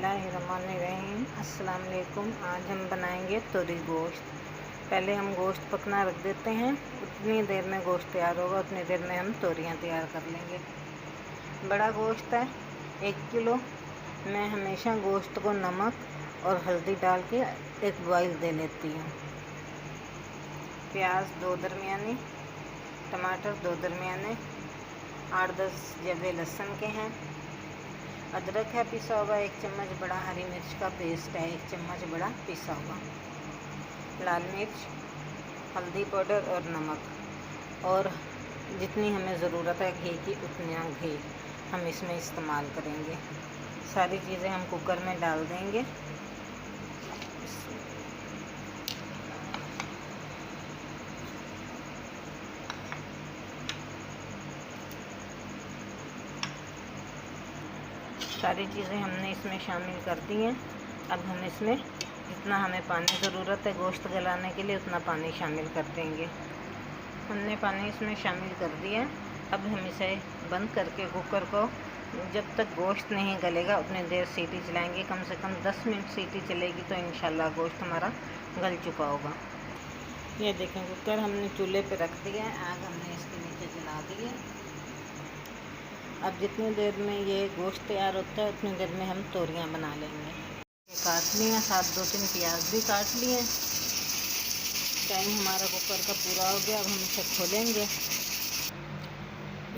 बिस्मिल्लाहिर्रहमानिर्रहीम। अस्सलाम वालेकुम। आज हम बनाएंगे तोरी गोश्त। पहले हम गोश्त पकना रख देते हैं। उतनी देर में गोश्त तैयार होगा, उतनी देर में हम तोरियां तैयार कर लेंगे। बड़ा गोश्त है 1 किलो। मैं हमेशा गोश्त को नमक और हल्दी डाल के एक बॉईल दे लेती हूँ। प्याज 2 दरमियाने, टमाटर 2 दरमियाने, 8-10 जवे लहसुन के हैं, अदरक है पिसा हुआ 1 चम्मच बड़ा, हरी मिर्च का पेस्ट है 1 चम्मच बड़ा पिसा हुआ, लाल मिर्च, हल्दी पाउडर और नमक, और जितनी हमें ज़रूरत है घी की उतना घी हम इसमें इस्तेमाल करेंगे। सारी चीज़ें हम कुकर में डाल देंगे। सारी चीज़ें हमने इसमें शामिल कर दी हैं। अब हम इसमें जितना हमें पानी ज़रूरत है गोश्त गलाने के लिए उतना पानी शामिल कर देंगे। हमने पानी इसमें शामिल कर दिया। अब हम इसे बंद करके कुकर को जब तक गोश्त नहीं गलेगा उतनी देर सीटी चलाएंगे। कम से कम 10 मिनट सीटी चलेगी तो इंशाल्लाह गोश्त हमारा गल चुका होगा। ये देखें कुकर हमने चूल्हे पे रख दिया है। आग हमने इसके नीचे जला दी है। अब जितनी देर में ये गोश्त तैयार होता है उतनी देर में हम तोरियां बना लेंगे। काट ली हैं, साथ 2-3 प्याज भी काट लिए। टाइम हमारा कुकर का पूरा हो गया। अब हम इसे खोलेंगे।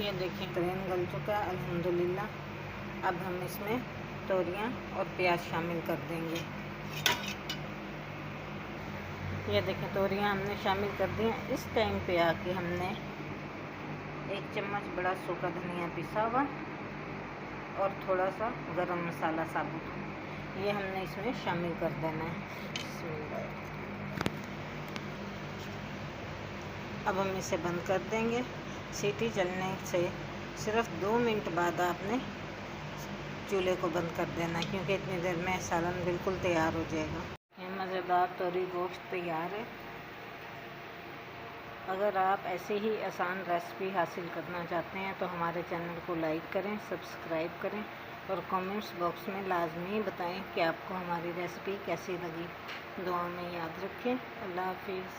ये देखें ग्रेन गल चुका है अल्हम्दुलिल्लाह। अब हम इसमें तोरियां और प्याज शामिल कर देंगे। ये देखें तोरियां हमने शामिल कर दी हैं। इस टाइम पे आके हमने 1 चम्मच बड़ा सूखा धनिया पिसा हुआ और थोड़ा सा गरम मसाला साबुत, ये हमने इसमें शामिल कर देना है। अब हम इसे बंद कर देंगे। सीटी चलने से सिर्फ 2 मिनट बाद आपने चूल्हे को बंद कर देना है, क्योंकि इतनी देर में सालन बिल्कुल तैयार हो जाएगा। ये मज़ेदार तोरी गोश्त तैयार है। अगर आप ऐसे ही आसान रेसिपी हासिल करना चाहते हैं तो हमारे चैनल को लाइक करें, सब्सक्राइब करें और कमेंट्स बॉक्स में लाजमी बताएं कि आपको हमारी रेसिपी कैसी लगी। दुआ में याद रखें। अल्लाह हाफिज़।